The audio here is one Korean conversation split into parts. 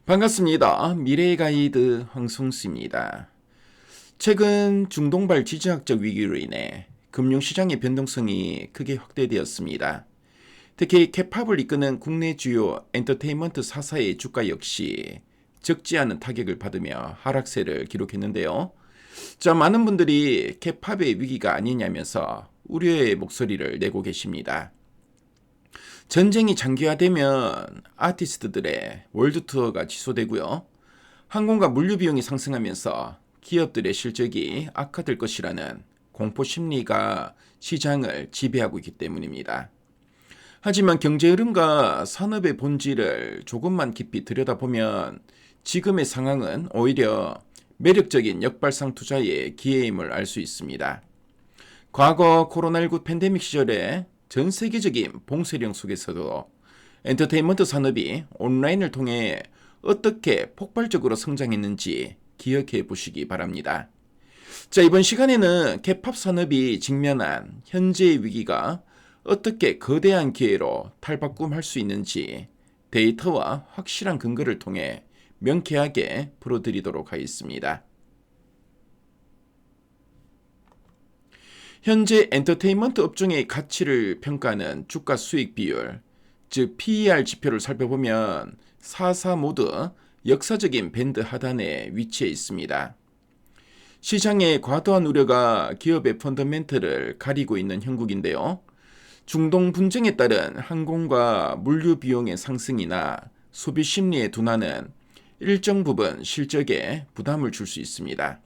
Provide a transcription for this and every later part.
반갑습니다. 미래의 가이드 황송수입니다. 최근 중동발 지정학적 위기로 인해 금융시장의 변동성이 크게 확대되었습니다. 특히 케팝을 이끄는 국내 주요 엔터테인먼트 4사의 주가 역시 적지 않은 타격을 받으며 하락세를 기록했는데요. 많은 분들이 케팝의 위기가 아니냐면서 우려의 목소리를 내고 계십니다. 전쟁이 장기화되면 아티스트들의 월드 투어가 취소되고요. 항공과 물류 비용이 상승하면서 기업들의 실적이 악화될 것이라는 공포 심리가 시장을 지배하고 있기 때문입니다. 하지만 경제 흐름과 산업의 본질을 조금만 깊이 들여다보면 지금의 상황은 오히려 매력적인 역발상 투자의 기회임을 알 수 있습니다. 과거 코로나19 팬데믹 시절에 전 세계적인 봉쇄령 속에서도 엔터테인먼트 산업이 온라인을 통해 어떻게 폭발적으로 성장했는지 기억해 보시기 바랍니다. 이번 시간에는 케팝 산업이 직면한 현재의 위기가 어떻게 거대한 기회로 탈바꿈할 수 있는지 데이터와 확실한 근거를 통해 명쾌하게 풀어드리도록 하겠습니다. 현재 엔터테인먼트 업종의 가치를 평가하는 주가 수익 비율, 즉 PER 지표를 살펴보면 4사 모두 역사적인 밴드 하단에 위치해 있습니다. 시장의 과도한 우려가 기업의 펀더멘털을 가리고 있는 형국인데요. 중동 분쟁에 따른 항공과 물류 비용의 상승이나 소비 심리의 둔화는 일정 부분 실적에 부담을 줄 수 있습니다.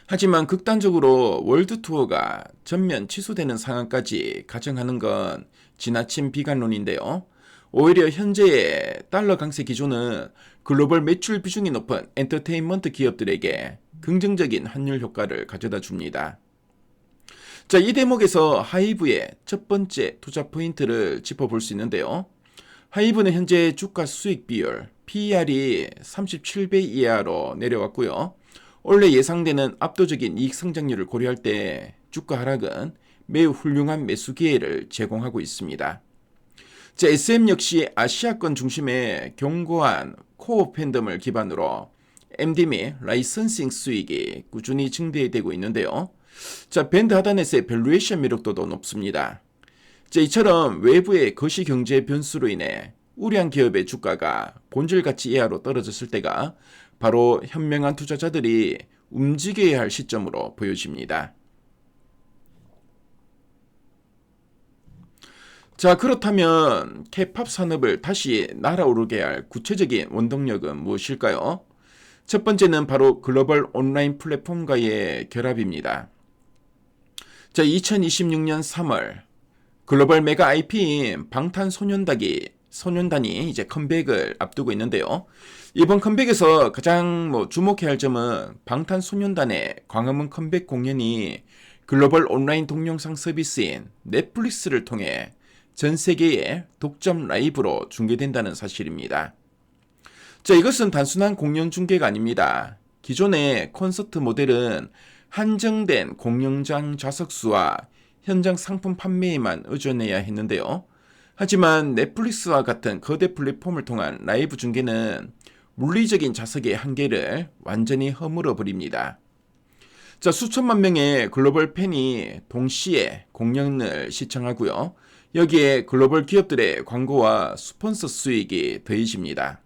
하지만 극단적으로 월드 투어가 전면 취소되는 상황까지 가정하는 건 지나친 비관론인데요. 오히려 현재의 달러 강세 기조는 글로벌 매출 비중이 높은 엔터테인먼트 기업들에게 긍정적인 환율 효과를 가져다 줍니다. 이 대목에서 하이브의 첫 번째 투자 포인트를 짚어볼 수 있는데요. 하이브는 현재 주가 수익 비율 PER이 37배 이하로 내려왔고요. 원래 예상되는 압도적인 이익 성장률을 고려할 때 주가 하락은 매우 훌륭한 매수 기회를 제공하고 있습니다. SM 역시 아시아권 중심의 견고한 코어 팬덤을 기반으로 MD 및 라이선싱 수익이 꾸준히 증대되고 있는데요. 밴드 하단에서의 밸류에이션 매력도도 높습니다. 이처럼 외부의 거시 경제 변수로 인해 우려한 기업의 주가가 본질 가치 이하로 떨어졌을 때가 바로 현명한 투자자들이 움직여야 할 시점으로 보여집니다. 그렇다면 케팝 산업을 다시 날아오르게 할 구체적인 원동력은 무엇일까요? 첫 번째는 바로 글로벌 온라인 플랫폼과의 결합입니다. 2026년 3월 글로벌 메가 IP인 방탄소년단이 이제 컴백을 앞두고 있는데요. 이번 컴백에서 가장 주목해야 할 점은 방탄소년단의 광화문 컴백 공연이 글로벌 온라인 동영상 서비스인 넷플릭스를 통해 전 세계에 독점 라이브로 중계된다는 사실입니다. 이것은 단순한 공연 중계가 아닙니다. 기존의 콘서트 모델은 한정된 공연장 좌석수와 현장 상품 판매에만 의존해야 했는데요. 하지만 넷플릭스와 같은 거대 플랫폼을 통한 라이브 중계는 물리적인 좌석의 한계를 완전히 허물어 버립니다. 수천만 명의 글로벌 팬이 동시에 공연을 시청하고요. 여기에 글로벌 기업들의 광고와 스폰서 수익이 더해집니다.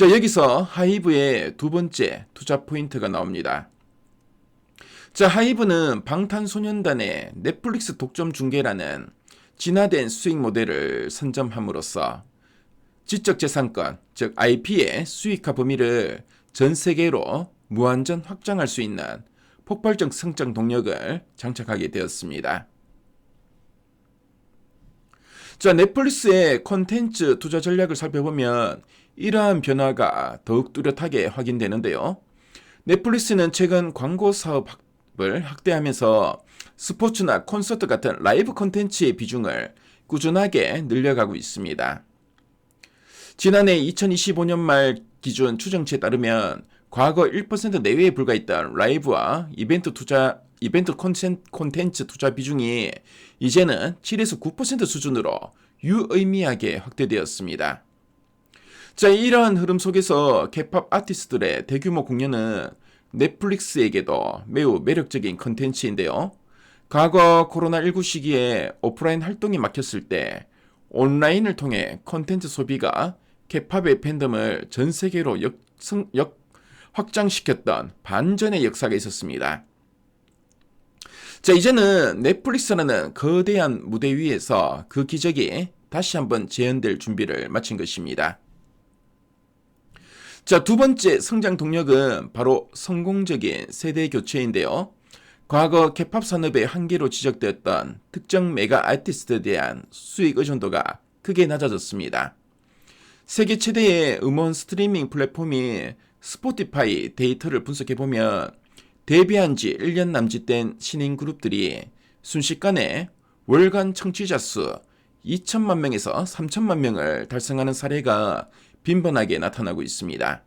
여기서 하이브의 두 번째 투자 포인트가 나옵니다. 하이브는 방탄소년단의 넷플릭스 독점 중계라는 진화된 수익 모델을 선점함으로써 지적재산권, 즉 IP의 수익화 범위를 전 세계로 무한전 확장할 수 있는 폭발적 성장 동력을 장착하게 되었습니다. 넷플릭스의 콘텐츠 투자 전략을 살펴보면 이러한 변화가 더욱 뚜렷하게 확인되는데요. 넷플릭스는 최근 광고 사업을 확대하면서 스포츠나 콘서트 같은 라이브 콘텐츠의 비중을 꾸준하게 늘려가고 있습니다. 지난해 2025년 말 기준 추정치에 따르면 과거 1% 내외에 불과했던 라이브와 이벤트 콘텐츠 투자 비중이 이제는 7에서 9% 수준으로 유의미하게 확대되었습니다. 자, 이러한 흐름 속에서 K-팝 아티스트들의 대규모 공연은 넷플릭스에게도 매우 매력적인 컨텐츠인데요. 과거 코로나19 시기에 오프라인 활동이 막혔을 때 온라인을 통해 컨텐츠 소비가 K-팝의 팬덤을 전 세계로 확장시켰던 반전의 역사가 있었습니다. 자, 이제는 넷플릭스라는 거대한 무대 위에서 그 기적이 다시 한번 재현될 준비를 마친 것입니다. 자, 두 번째 성장 동력은 바로 성공적인 세대 교체인데요. 과거 K-팝 산업의 한계로 지적되었던 특정 메가 아티스트에 대한 수익 의존도가 크게 낮아졌습니다. 세계 최대의 음원 스트리밍 플랫폼인 스포티파이 데이터를 분석해보면 데뷔한 지 1년 남짓된 신인 그룹들이 순식간에 월간 청취자 수 2천만 명에서 3천만 명을 달성하는 사례가 빈번하게 나타나고 있습니다.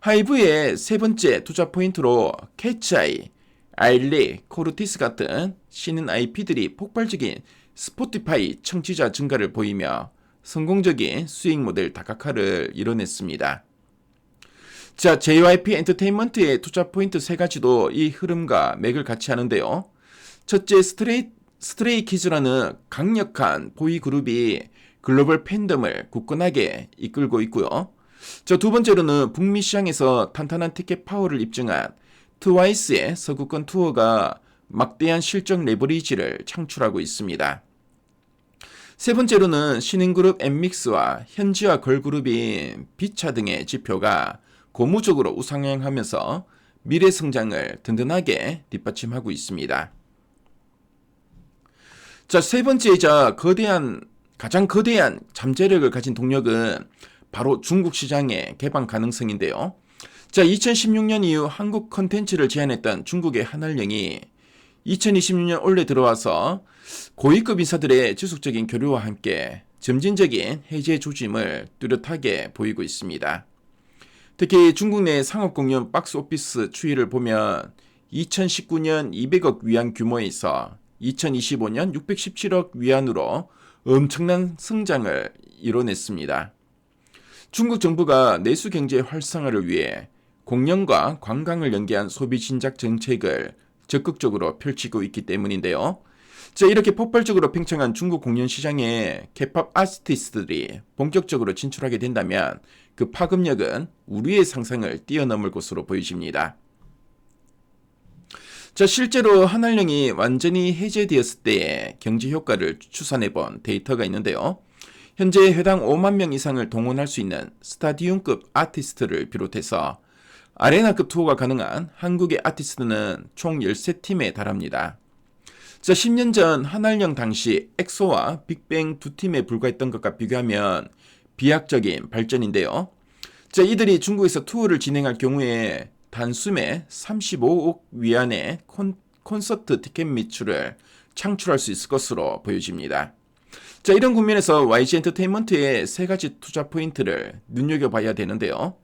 하이브의 세 번째 투자 포인트로 캐치아이, 아일리, 코르티스 같은 신인 IP들이 폭발적인 스포티파이 청취자 증가를 보이며 성공적인 수익 모델 다각화를 이뤄냈습니다. 자, JYP 엔터테인먼트의 투자 포인트 세 가지도 이 흐름과 맥을 같이 하는데요. 첫째, 스트레이 키즈라는 강력한 보이 그룹이 글로벌 팬덤을 굳건하게 이끌고 있고요. 자, 두 번째로는 북미 시장에서 탄탄한 티켓 파워를 입증한 트와이스의 서구권 투어가 막대한 실적 레버리지를 창출하고 있습니다. 세 번째로는 신인 그룹 엠믹스와 현지화 걸그룹인 비차 등의 지표가 고무적으로 우상향하면서 미래 성장을 든든하게 뒷받침하고 있습니다. 자, 세 번째이자 가장 거대한 잠재력을 가진 동력은 바로 중국 시장의 개방 가능성인데요. 자, 2016년 이후 한국 컨텐츠를 제안했던 중국의 한알령이 2026년 올해 들어와서 고위급 인사들의 지속적인 교류와 함께 점진적인 해제 조짐을 뚜렷하게 보이고 있습니다. 특히 중국 내 상업공연 박스오피스 추이를 보면 2019년 200억 위안 규모에서 2025년 617억 위안으로 엄청난 성장을 이뤄냈습니다. 중국 정부가 내수 경제 활성화를 위해 공연과 관광을 연계한 소비 진작 정책을 적극적으로 펼치고 있기 때문인데요. 자, 이렇게 폭발적으로 팽창한 중국 공연 시장에 K-팝 아티스트들이 본격적으로 진출하게 된다면 그 파급력은 우리의 상상을 뛰어넘을 것으로 보여집니다. 자, 실제로 한알령이 완전히 해제되었을 때의 경제 효과를 추산해본 데이터가 있는데요. 현재 회당 5만 명 이상을 동원할 수 있는 스타디움급 아티스트를 비롯해서 아레나급 투어가 가능한 한국의 아티스트는 총 13팀에 달합니다. 자, 10년 전 한알령 당시 엑소와 빅뱅 두 팀에 불과했던 것과 비교하면 비약적인 발전인데요. 자, 이들이 중국에서 투어를 진행할 경우에 단숨에 35억 위안의 콘서트 티켓 매출을 창출할 수 있을 것으로 보여집니다. 자, 이런 국면에서 YG 엔터테인먼트의 세 가지 투자 포인트를 눈여겨봐야 되는데요.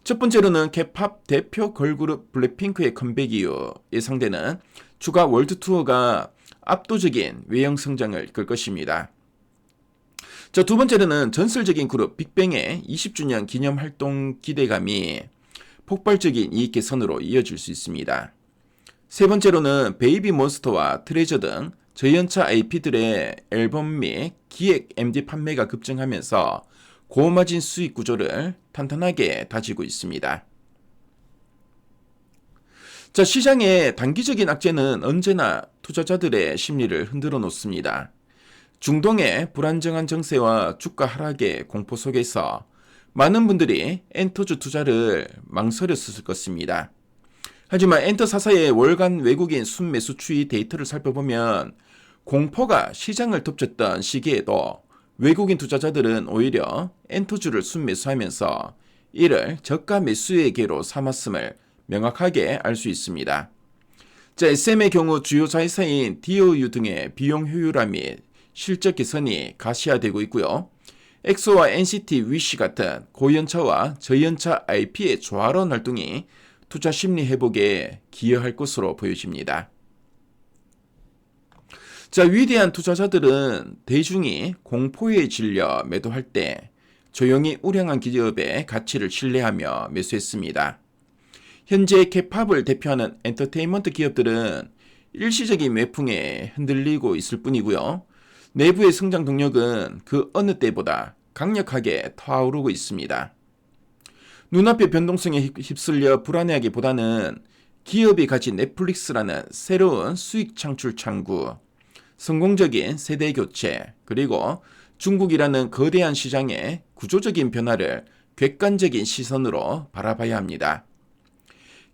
첫 번째로는 K-팝 대표 걸그룹 블랙핑크의 컴백 이후 예상되는 추가 월드 투어가 압도적인 외형 성장을 이끌 것입니다. 자, 두 번째로는 전설적인 그룹 빅뱅의 20주년 기념 활동 기대감이 폭발적인 이익 개선으로 이어질 수 있습니다. 세 번째로는 베이비 몬스터와 트레저 등 저연차 IP들의 앨범 및 기획 MD 판매가 급증하면서 고마진 수익 구조를 탄탄하게 다지고 있습니다. 자, 시장의 단기적인 악재는 언제나 투자자들의 심리를 흔들어 놓습니다. 중동의 불안정한 정세와 주가 하락의 공포 속에서 많은 분들이 엔터주 투자를 망설였을 것입니다. 하지만 엔터 사사의 월간 외국인 순매수 추이 데이터를 살펴보면 공포가 시장을 덮쳤던 시기에도 외국인 투자자들은 오히려 엔터주를 순매수하면서 이를 저가 매수의 계로 삼았음을 명확하게 알 수 있습니다. 자, SM의 경우 주요 자회사인 DOU 등의 비용 효율화 및 실적 개선이 가시화되고 있고요. 엑소와 NCT 위시 같은 고연차와 저연차 IP의 조화로운 활동이 투자 심리 회복에 기여할 것으로 보여집니다. 자, 위대한 투자자들은 대중이 공포에 질려 매도할 때 조용히 우량한 기업의 가치를 신뢰하며 매수했습니다. 현재 케팝을 대표하는 엔터테인먼트 기업들은 일시적인 매풍에 흔들리고 있을 뿐이고요. 내부의 성장 동력은 그 어느 때보다 강력하게 타오르고 있습니다. 눈앞의 변동성에 휩쓸려 불안해하기보다는 기업이 가진 넷플릭스라는 새로운 수익 창출 창구, 성공적인 세대 교체, 그리고 중국이라는 거대한 시장의 구조적인 변화를 객관적인 시선으로 바라봐야 합니다.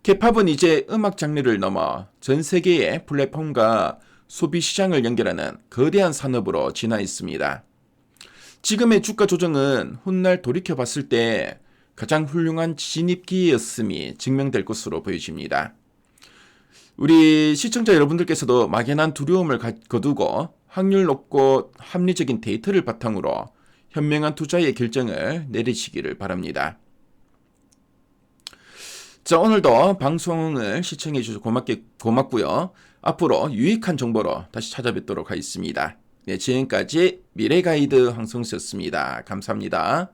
케팝은 이제 음악 장르를 넘어 전 세계의 플랫폼과 소비 시장을 연결하는 거대한 산업으로 진화했습니다. 지금의 주가 조정은 훗날 돌이켜봤을 때 가장 훌륭한 진입 기회였음이 증명될 것으로 보여집니다. 우리 시청자 여러분들께서도 막연한 두려움을 거두고 확률 높고 합리적인 데이터를 바탕으로 현명한 투자의 결정을 내리시기를 바랍니다. 자, 오늘도 방송을 시청해 주셔서 고맙고요. 앞으로 유익한 정보로 다시 찾아뵙도록 하겠습니다. 네, 지금까지 미래가이드 황성수였습니다. 감사합니다.